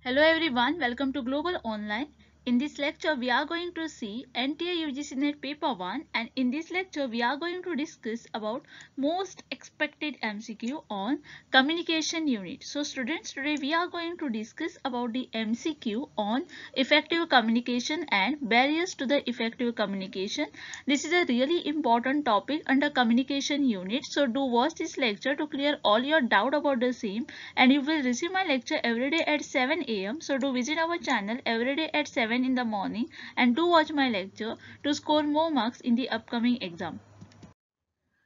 Hello everyone, welcome to Global Online. In this lecture, we are going to see NTA UGC NET Paper 1, and in this lecture, we are going to discuss about most expected MCQ on communication unit. So students, today we are going to discuss about the MCQ on effective communication and barriers to the effective communication. This is a really important topic under communication unit. So do watch this lecture to clear all your doubt about the same, and you will receive my lecture every day at 7 a.m. So do visit our channel every day at 7 in the morning and do watch my lecture to score more marks in the upcoming exam.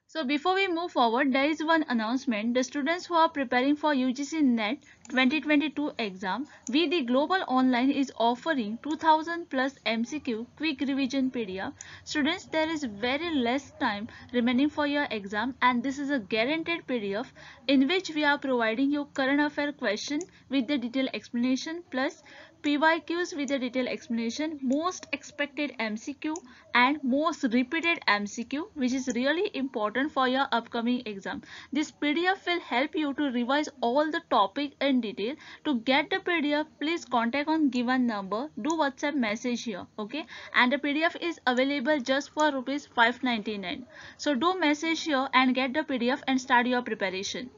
So before we move forward, there is one announcement. The students who are preparing for UGC NET 2022 exam, we the Global Online is offering 2000 plus MCQ quick revision PDF. Students, there is very less time remaining for your exam, and this is a guaranteed PDF in which we are providing you current affair question with the detailed explanation plus PYQs with a detailed explanation, most expected MCQ and most repeated MCQ, which is really important for your upcoming exam. This PDF will help you to revise all the topic in detail. To get the PDF, please contact on given number. Do WhatsApp message here, okay? And the PDF is available just for rupees 599. So do message here and get the PDF and start your preparation.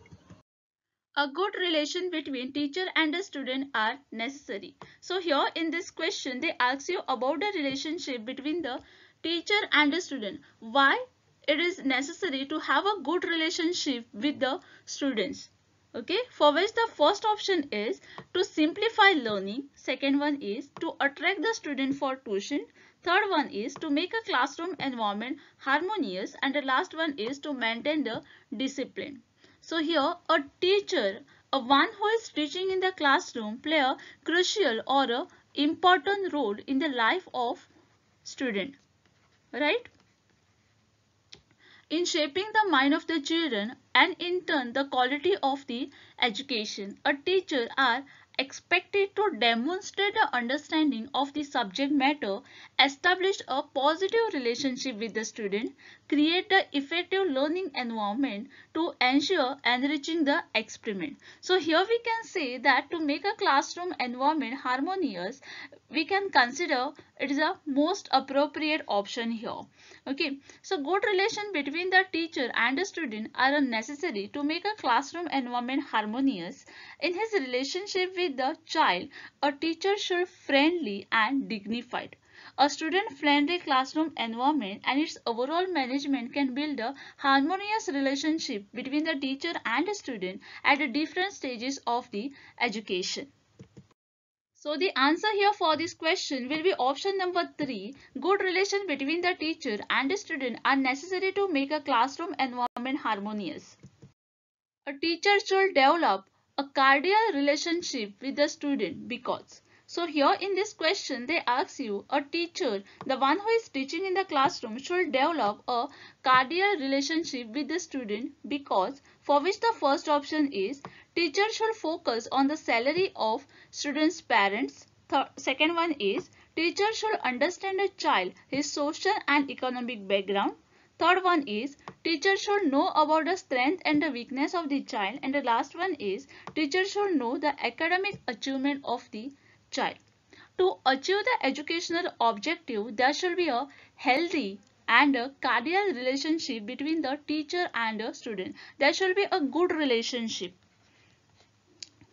A good relation between teacher and a student are necessary. So here in this question they ask you about the relationship between the teacher and the student. Why it is necessary to have a good relationship with the students. Okay, for which the first option is to simplify learning, second one is to attract the student for tuition, third one is to make a classroom environment harmonious, and the last one is to maintain the discipline. So here a teacher, a one who is teaching in the classroom, play a crucial or a important role in the life of student, right? In shaping the mind of the children and in turn the quality of the education. A teacher are expected to demonstrate the understanding of the subject matter, establish a positive relationship with the student, create the effective learning environment to ensure enriching the experiment. So here we can say that to make a classroom environment harmonious, we can consider it is a most appropriate option here. Okay, so good relation between the teacher and the student are necessary to make a classroom environment harmonious. In his relationship with the child, a teacher should friendly and dignified. A student-friendly classroom environment and its overall management can build a harmonious relationship between the teacher and the student at the different stages of the education. So the answer here for this question will be option number 3. Good relation between the teacher and the student are necessary to make a classroom environment harmonious. A teacher should develop a cordial relationship with the student because. So here in this question they ask you a teacher, the one who is teaching in the classroom, should develop a cordial relationship with the student because, for which the first option is teacher should focus on the salary of students' parents. Second one is teacher should understand a child, his social and economic background. Third one is teacher should know about the strength and the weakness of the child, and the last one is teacher should know the academic achievement of the child. To achieve the educational objective, there should be a healthy and a cordial relationship between the teacher and the student. There should be a good relationship,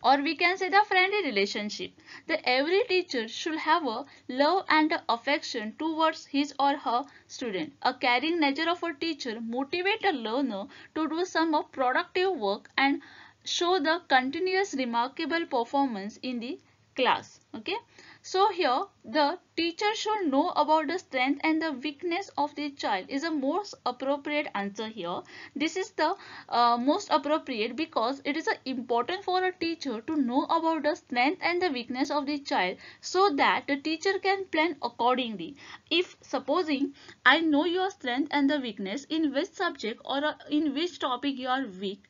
or we can say the friendly relationship. That every teacher should have a love and affection towards his or her student. A caring nature of a teacher motivates a learner to do some of productive work and show the continuous remarkable performance in the class. Okay, so here the teacher should know about the strength and the weakness of the child is a most appropriate answer here. This is the most appropriate because it is important for a teacher to know about the strength and the weakness of the child so that the teacher can plan accordingly. If supposing I know your strength and the weakness in which subject or in which topic you are weak,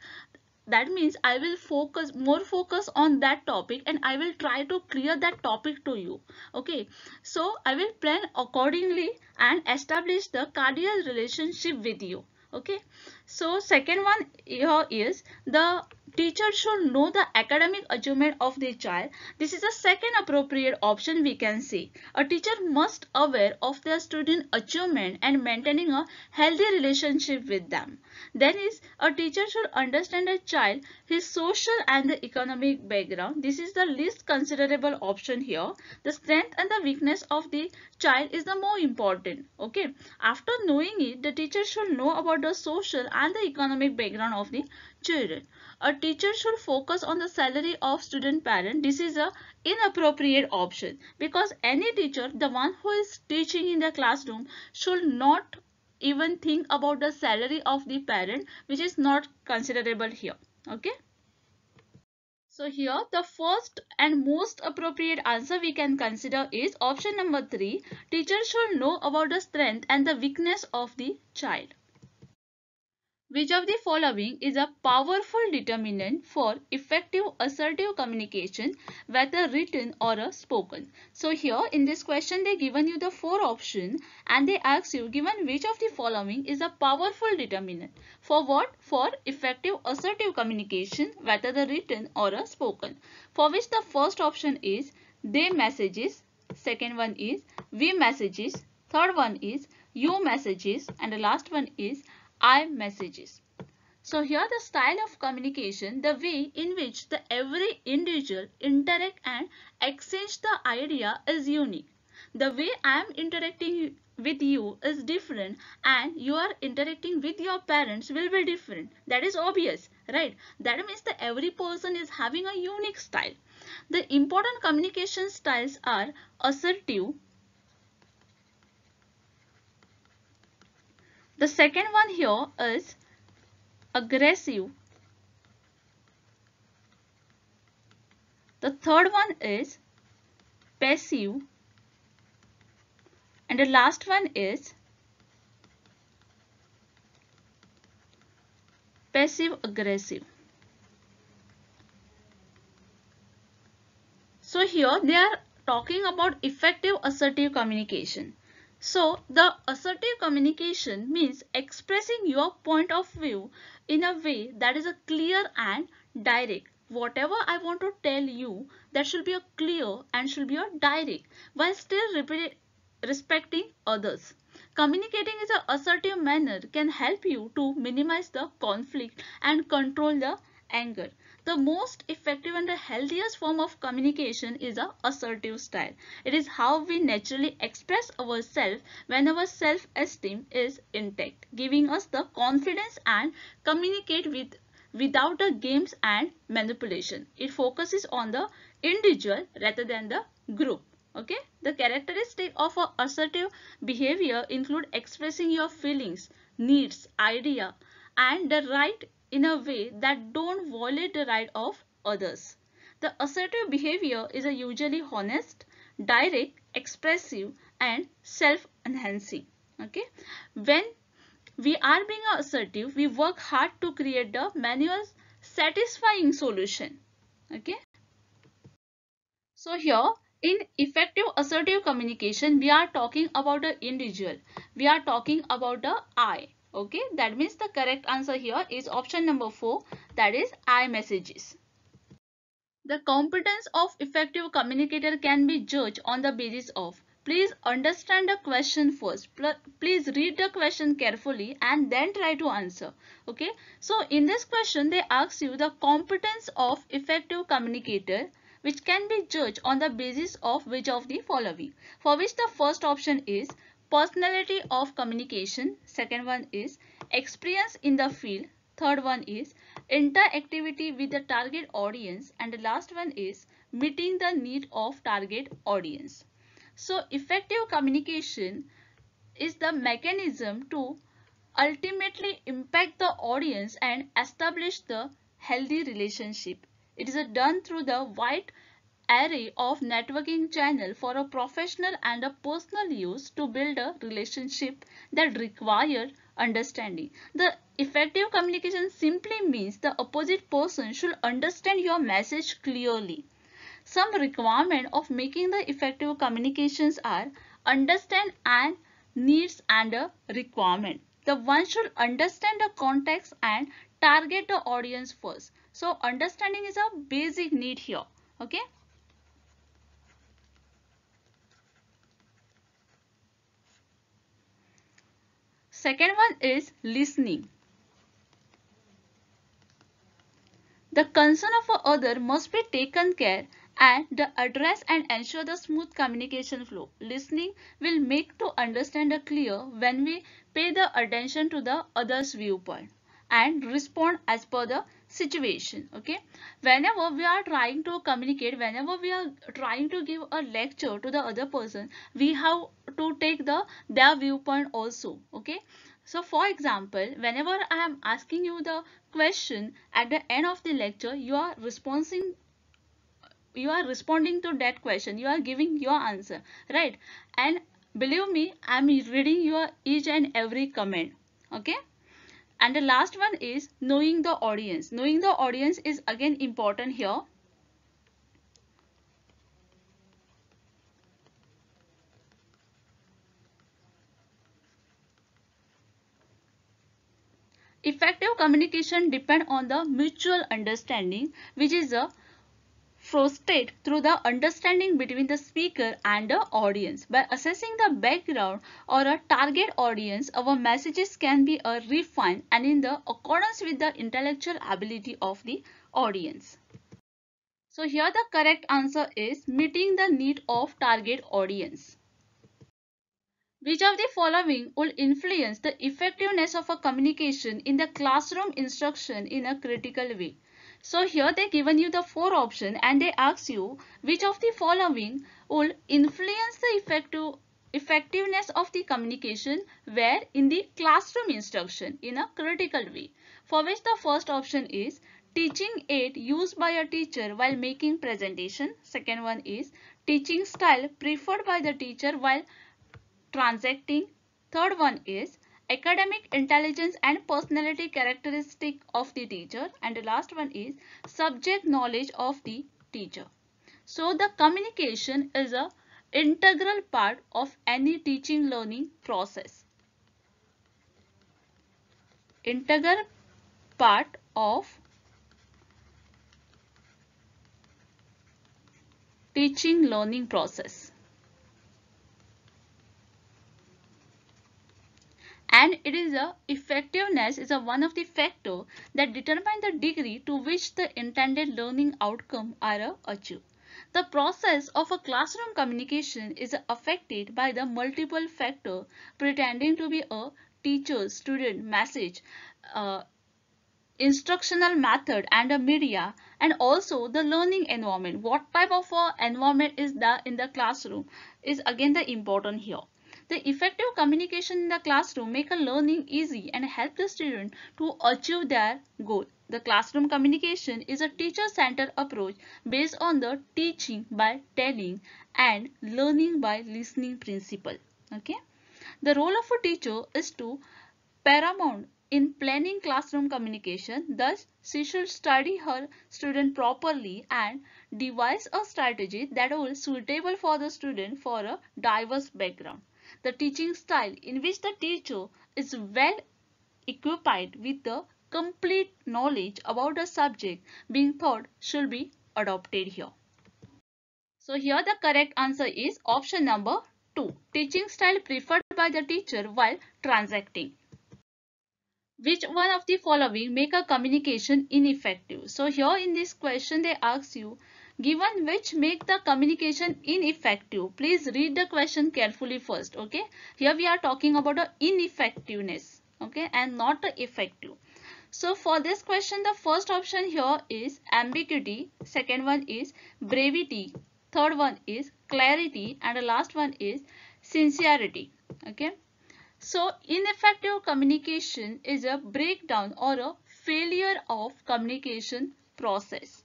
that means I will focus on that topic and I will try to clear that topic to you. Okay, so I will plan accordingly and establish the cordial relationship with you. Okay, So second one here is the teacher should know the academic achievement of the child. This is a second appropriate option we can see. A teacher must aware of their student achievement and maintaining a healthy relationship with them. Then is a teacher should understand a child, his social and the economic background. This is the least considerable option here. The strength and the weakness of the child is the more important. Okay. After knowing it, the teacher should know about the social and the economic background of the children. A teacher should focus on the salary of student parent. This is a inappropriate option because any teacher, the one who is teaching in the classroom, should not even think about the salary of the parent, which is not considerable here. Okay. So here the first and most appropriate answer we can consider is option number 3. Teacher should know about the strength and the weakness of the child. Which of the following is a powerful determinant for effective assertive communication, whether written or a spoken? So here in this question they given you the 4 options and they ask you given which of the following is a powerful determinant. For what? For effective assertive communication, whether the written or a spoken. For which the first option is they messages, second one is we messages, third one is you messages, and the last one is I messages. So here the style of communication, the way in which the every individual interact and exchange the idea is unique. The way I am interacting with you is different and you are interacting with your parents will be different. That is obvious, right? That means that every person is having a unique style. The important communication styles are assertive. The second one here is aggressive. The third one is passive. And the last one is passive aggressive. So here they are talking about effective assertive communication. So the assertive communication means expressing your point of view in a way that is a clear and direct. Whatever I want to tell you, that should be a clear and should be a direct while still respecting others. Communicating in an assertive manner can help you to minimize the conflict and control the anger. The most effective and the healthiest form of communication is a assertive style. It is how we naturally express ourselves when our self-esteem is intact, giving us the confidence and communicate without the games and manipulation. It focuses on the individual rather than the group. Okay, the characteristic of a assertive behavior include expressing your feelings, needs, idea, and the right in a way that don't violate the right of others. The assertive behavior is a usually honest, direct, expressive, and self-enhancing. Okay, when we are being assertive, we work hard to create the manual satisfying solution. Okay. So here in effective assertive communication, we are talking about the individual. We are talking about the I. Okay, that means the correct answer here is option number 4, that is I messages. The competence of effective communicator can be judged on the basis of, please understand the question first. Please read the question carefully and then try to answer. Okay, so in this question they ask you the competence of effective communicator, which can be judged on the basis of which of the following. For which the first option is personality of communication, second one is experience in the field, third one is interactivity with the target audience, and the last one is meeting the need of target audience. So effective communication is the mechanism to ultimately impact the audience and establish the healthy relationship. It is done through the wide array of networking channel for a professional and a personal use to build a relationship that require understanding. The effective communication simply means the opposite person should understand your message clearly. Some requirement of making the effective communications are understand and needs and a requirement. the one should understand the context and target the audience first. So understanding is a basic need here. Okay. Second one is listening. The concern of a other must be taken care and the address and ensure the smooth communication flow. Listening will make to understand a clear when we pay the attention to the other's viewpoint and respond as per the situation. Okay, whenever we are trying to communicate, whenever we are trying to give a lecture to the other person, we have to take their viewpoint also. Okay, so for example, whenever I am asking you the question at the end of the lecture, you are responding to that question, you are giving your answer, right? And believe me, I am reading your each and every comment. Okay. And the last one is knowing the audience. Knowing the audience is again important here. Effective communication depends on the mutual understanding, which is a fostered through the understanding between the speaker and the audience. By assessing the background or a target audience, our messages can be refined and in the accordance with the intellectual ability of the audience. So here the correct answer is meeting the need of target audience. Which of the following will influence the effectiveness of a communication in the classroom instruction in a critical way? So here they given you the 4 options and they ask you which of the following will influence the effectiveness of the communication where in the classroom instruction in a critical way. For which the first option is teaching aid used by a teacher while making presentation. Second one is teaching style preferred by the teacher while transacting. Third one is academic intelligence and personality characteristic of the teacher, and the last one is subject knowledge of the teacher. So the communication is a integral part of any teaching learning process. Integral part of teaching learning process. And it is effectiveness is one of the factors that determine the degree to which the intended learning outcome are achieved. The process of a classroom communication is affected by the multiple factors pretending to be a teacher, student, message, instructional method and a media, and also the learning environment. What type of environment is that in the classroom is again the important here. The effective communication in the classroom make a learning easy and help the student to achieve their goal. The classroom communication is a teacher-centered approach based on the teaching by telling and learning by listening principle. Okay. The role of a teacher is to paramount in planning classroom communication. Thus, she should study her student properly and devise a strategy that will suitable for the student for a diverse background. The teaching style in which the teacher is well equipped with the complete knowledge about the subject being taught should be adopted here. So here the correct answer is option number 2. Teaching style preferred by the teacher while transacting. Which one of the following make a communication ineffective? So here in this question they ask you, given which make the communication ineffective, please read the question carefully first. Okay, here we are talking about the ineffectiveness, okay, and not the effective. So for this question the first option here is ambiguity, second one is brevity, third one is clarity, and the last one is sincerity. Okay. So ineffective communication is a breakdown or a failure of communication process.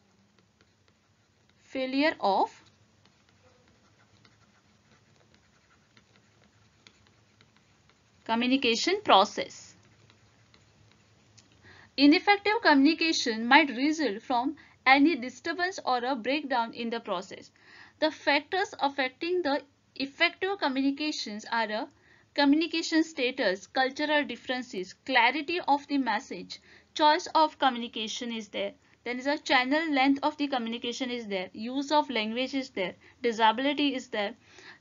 Failure of communication process. Ineffective communication might result from any disturbance or a breakdown in the process. The factors affecting the effective communications are communication status, cultural differences, clarity of the message, choice of communication is there. Then is a channel length of the communication is there, use of language is there, disability is there.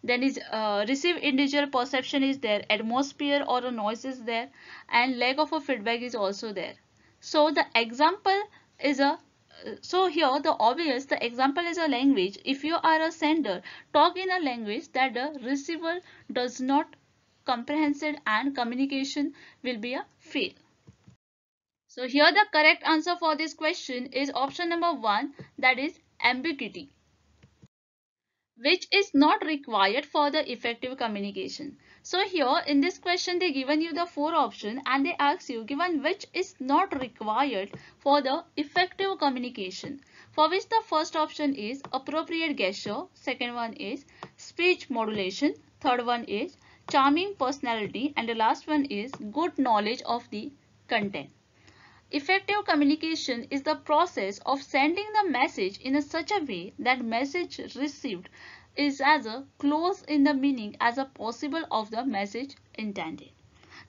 Then is receive individual perception is there, atmosphere or a noise is there, and lack of a feedback is also there. So the example is a so here the example is a language. If you are a sender, talk in a language that the receiver does not comprehend, and communication will be a fail. So here the correct answer for this question is option number 1, that is ambiguity, which is not required for the effective communication. So here in this question they given you the 4 options and they ask you given which is not required for the effective communication, for which the first option is appropriate gesture, second one is speech modulation, third one is charming personality, and the last one is good knowledge of the content. Effective communication is the process of sending the message in such a way that message received is as close in the meaning as possible of the message intended.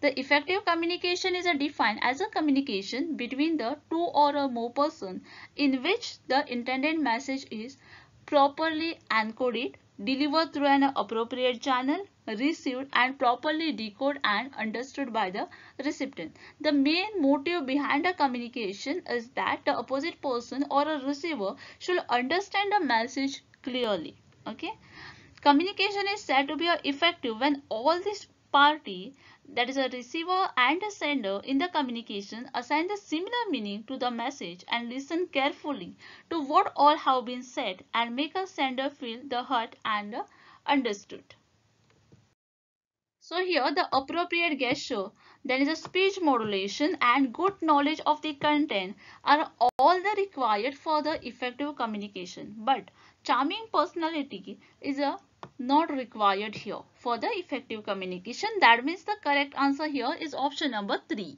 The effective communication is defined as a communication between the 2 or more persons in which the intended message is properly encoded, delivered through an appropriate channel, received and properly decoded and understood by the recipient. The main motive behind a communication is that the opposite person or a receiver should understand the message clearly. Okay. Communication is said to be effective when all these party, that is a receiver and a sender in the communication, assign the similar meaning to the message and listen carefully to what all have been said and make a sender feel the heard and understood. So here the appropriate gesture, there is a speech modulation and good knowledge of the content are all the required for the effective communication. But charming personality is not required here for the effective communication. That means the correct answer here is option number 3.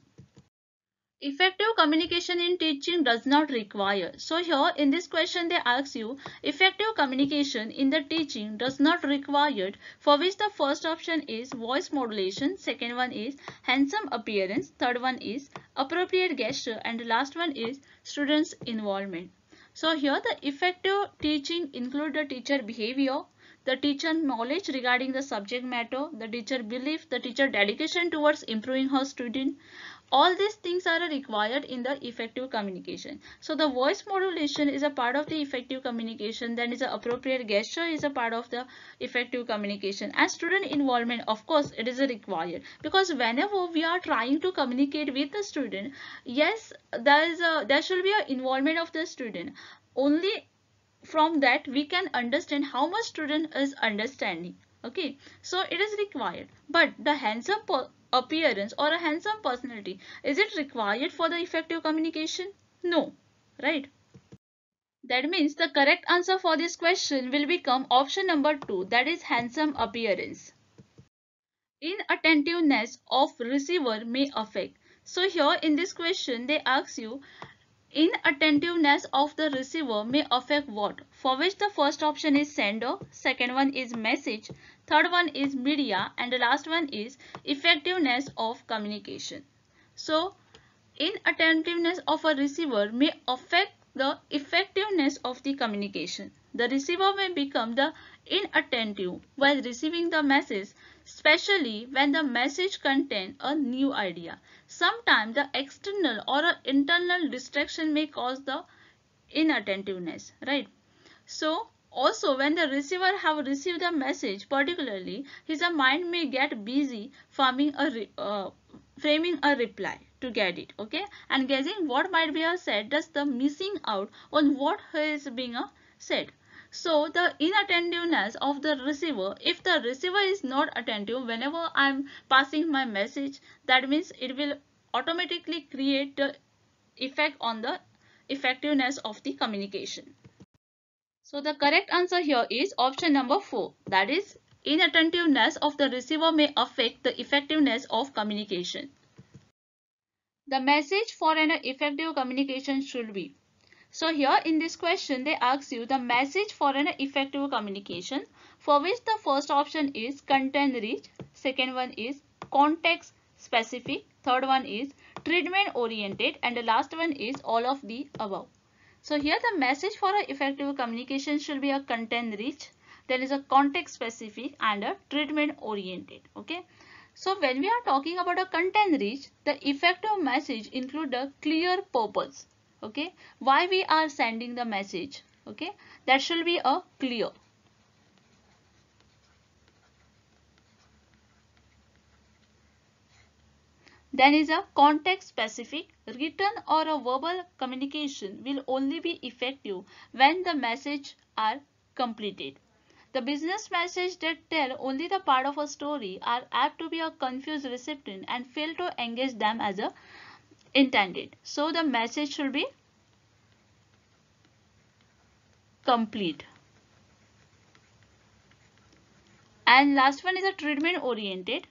Effective communication in teaching does not require. So here in this question they ask you effective communication in the teaching does not required, for which the first option is voice modulation, second one is handsome appearance, third one is appropriate gesture, and the last one is students involvement. So here the effective teaching include the teacher behavior, the teacher knowledge regarding the subject matter, the teacher belief, the teacher dedication towards improving her student. All these things are required in the effective communication. So the voice modulation is a part of the effective communication, then is a appropriate gesture is a part of the effective communication, and student involvement, of course it is required, because whenever we are trying to communicate with the student, yes, there should be an involvement of the student. Only from that we can understand how much student is understanding. Okay, so it is required. But the handsome appearance or a handsome personality, is it required for the effective communication? No, right? That means the correct answer for this question will become option number 2, that is handsome appearance. Inattentiveness of receiver may affect. So here in this question they ask you inattentiveness of the receiver may affect what? For which the first option is sender, second one is message, third one is media, and the last one is effectiveness of communication. So inattentiveness of a receiver may affect the effectiveness of the communication. The receiver may become the inattentive while receiving the message, especially when the message contains a new idea. Sometimes the external or internal distraction may cause the inattentiveness, right? So also when the receiver have received the message, particularly his mind may get busy framing a reply to get it, okay, and guessing what might be said, thus the missing out on what is being said. So the inattentiveness of the receiver, if the receiver is not attentive whenever I'm passing my message, that means it will automatically create the effect on the effectiveness of the communication. So the correct answer here is option number 4, that is inattentiveness of the receiver may affect the effectiveness of communication. The message for an effective communication should be So here in this question they ask you the message for an effective communication, for which the first option is content rich, second one is context specific, third one is treatment oriented, and the last one is all of the above. So here the message for an effective communication should be a content rich, there is a context specific and a treatment oriented. Okay. So when we are talking about a content rich, the effective message include a clear purpose. Okay. Why we are sending the message. Okay. That should be a clear. Then is a context specific. Written or a verbal communication will only be effective when the message are completed. The business message that tell only the part of a story are apt to be a confused recipient and fail to engage them as a intended. So the message should be complete. And last one is a treatment oriented.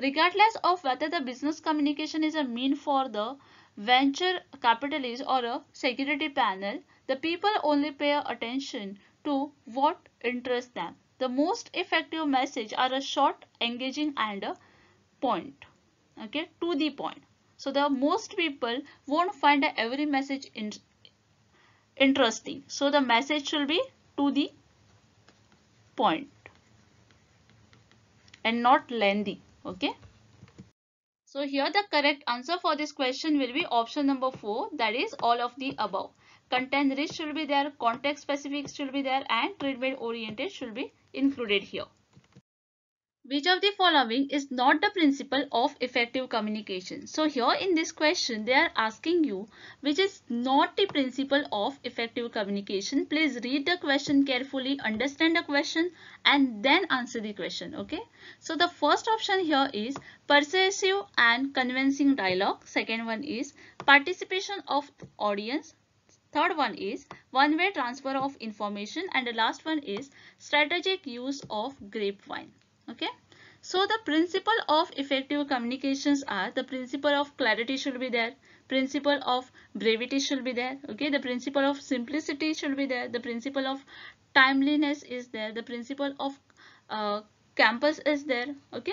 Regardless of whether the business communication is a mean for the venture capitalist or a security panel, the people only pay attention to what interests them. The most effective message are a short, engaging and a point. Okay, to the point. So the most people won't find every message interesting. So the message should be to the point and not lengthy. Okay. So here the correct answer for this question will be option number 4, that is all of the above. Content rich should be there, context specific should be there, and treatment oriented should be included here. Which of the following is not the principle of effective communication? So here in this question they are asking you which is not the principle of effective communication. Please read the question carefully, understand the question and then answer the question. Okay. So the first option here is persuasive and convincing dialogue. Second one is participation of audience. Third one is one-way transfer of information, and the last one is strategic use of grapevine. Okay. So the principle of effective communications are the principle of clarity should be there, principle of brevity should be there, okay, the principle of simplicity should be there, the principle of timeliness is there, the principle of campus is there. Okay.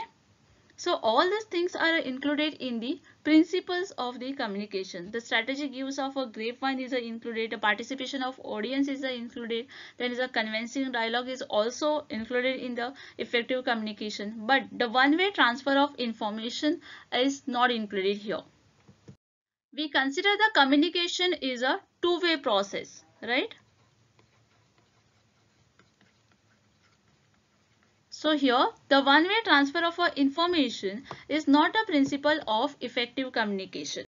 So all these things are included in the principles of the communication. The strategic use of a grapevine is included, the participation of audience is included, then is a convincing dialogue is also included in the effective communication, but the one-way transfer of information is not included here. We consider the communication is a two-way process, right? So here the one-way transfer of information is not a principle of effective communication.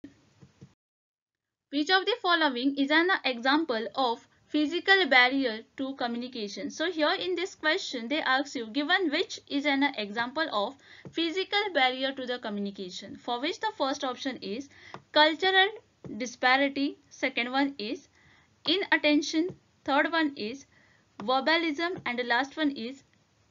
Which of the following is an example of physical barrier to communication? So here in this question they ask you given which is an example of physical barrier to the communication, for which the first option is cultural disparity, second one is inattention, third one is verbalism, and the last one is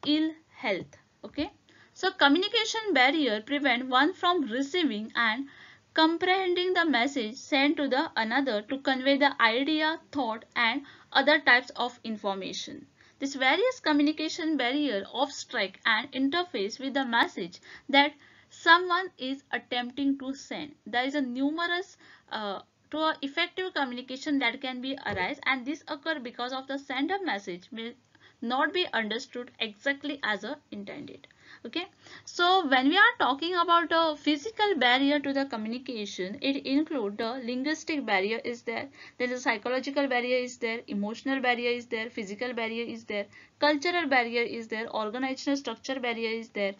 ill health. Okay. So communication barrier prevent one from receiving and comprehending the message sent to the another to convey the idea, thought and other types of information. This various communication barrier obstruct and interface with the message that someone is attempting to send. There is a numerous to a effective communication that can be arise, and this occur because of the sender message may not be understood exactly as intended. Okay. So when we are talking about a physical barrier to the communication, it includes the linguistic barrier is there, then the psychological barrier is there, emotional barrier is there, physical barrier is there, cultural barrier is there, organizational structure barrier is there,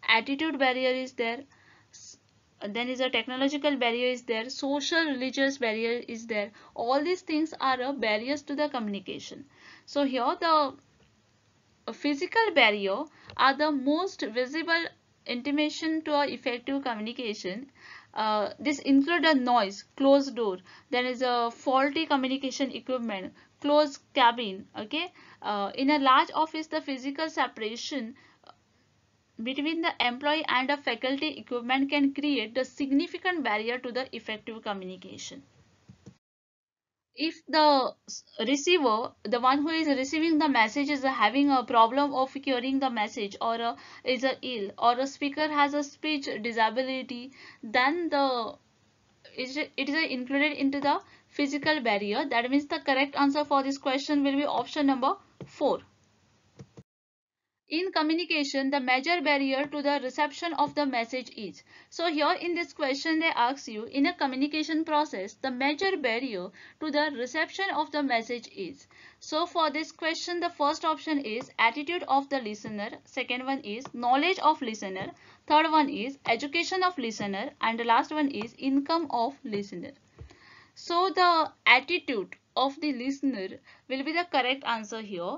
attitude barrier is there, then is a technological barrier is there, social religious barrier is there. All these things are barriers to the communication. So here the physical barrier are the most visible intimation to a effective communication. This include a noise, closed door, there is a faulty communication equipment, closed cabin. Okay. In a large office the physical separation between the employee and the faculty equipment can create the significant barrier to the effective communication. If the receiver, the one who is receiving the message, is having a problem of hearing the message, or is ill, or a speaker has a speech disability, then it is included into the physical barrier. That means the correct answer for this question will be option number 4. In communication, the major barrier to the reception of the message is. So here in this question they ask you, in a communication process, the major barrier to the reception of the message is. So for this question, the first option is attitude of the listener, second one is knowledge of listener, third one is education of listener, and the last one is income of listener. So the attitude of the listener will be the correct answer here.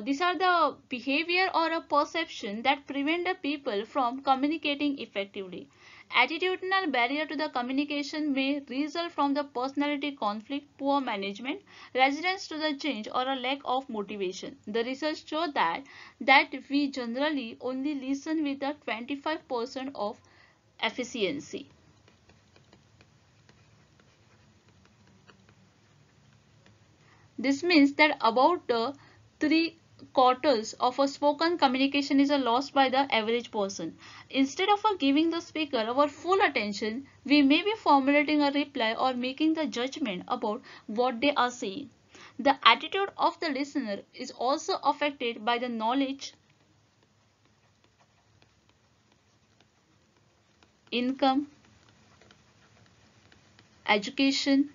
These are the behavior or a perception that prevent the people from communicating effectively. Attitudinal barrier to the communication may result from the personality conflict, poor management, resistance to the change, or a lack of motivation. The research show that we generally only listen with a 25% of efficiency. This means that about 3/4 of a spoken communication is lost by the average person. Instead of giving the speaker our full attention, we may be formulating a reply or making the judgment about what they are saying. The attitude of the listener is also affected by the knowledge, income, education,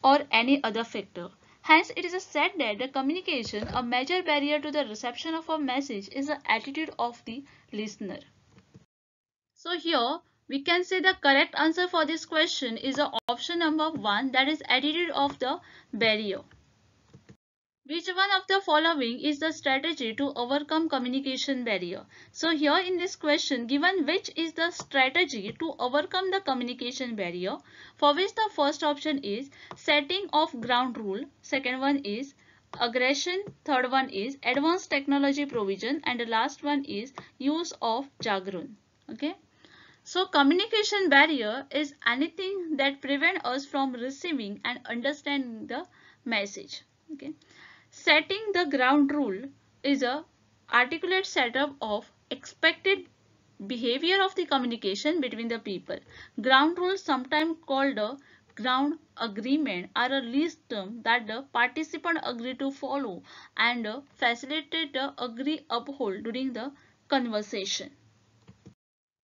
or any other factor. Hence, it is said that the communication, a major barrier to the reception of a message, is the attitude of the listener. So here we can say the correct answer for this question is option number 1, that is attitude of the barrier. Which one of the following is the strategy to overcome communication barrier? So here in this question given which is the strategy to overcome the communication barrier, for which the first option is setting of ground rule, second one is aggression, third one is advanced technology provision, and the last one is use of jargon. Okay. So communication barrier is anything that prevent us from receiving and understanding the message. Okay. Setting the ground rule is a articulate setup of expected behavior of the communication between the people. Ground rules, sometimes called a ground agreement, are a list term that the participant agree to follow and facilitate the agree uphold during the conversation.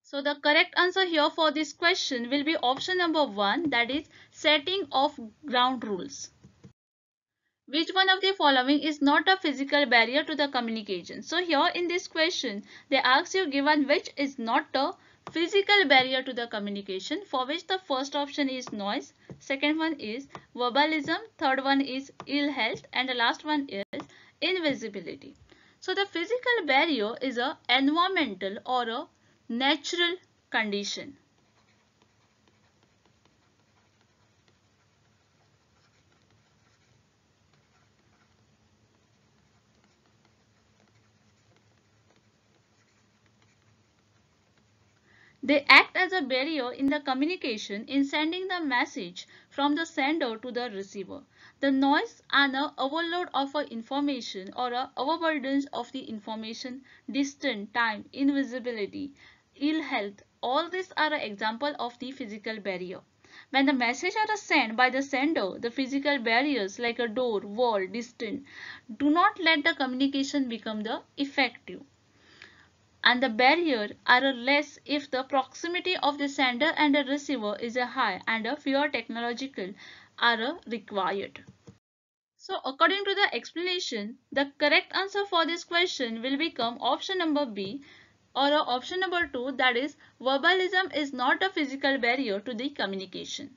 So the correct answer here for this question will be option number 1, that is setting of ground rules. Which one of the following is not a physical barrier to the communication? So here in this question, they ask you given which is not a physical barrier to the communication, for which the first option is noise, second one is verbalism, third one is ill health, and the last one is invisibility. So the physical barrier is a environmental or a natural condition. They act as a barrier in the communication in sending the message from the sender to the receiver. The noise and the overload of information or overburden of the information, distance, time, invisibility, ill health, all these are an example of the physical barrier. When the messages are sent by the sender, the physical barriers like a door, wall, distance do not let the communication become the effective, and the barrier are less if the proximity of the sender and the receiver is high and a fewer technological are required. So according to the explanation, the correct answer for this question will become option number B, or option number 2, that is verbalism is not a physical barrier to the communication.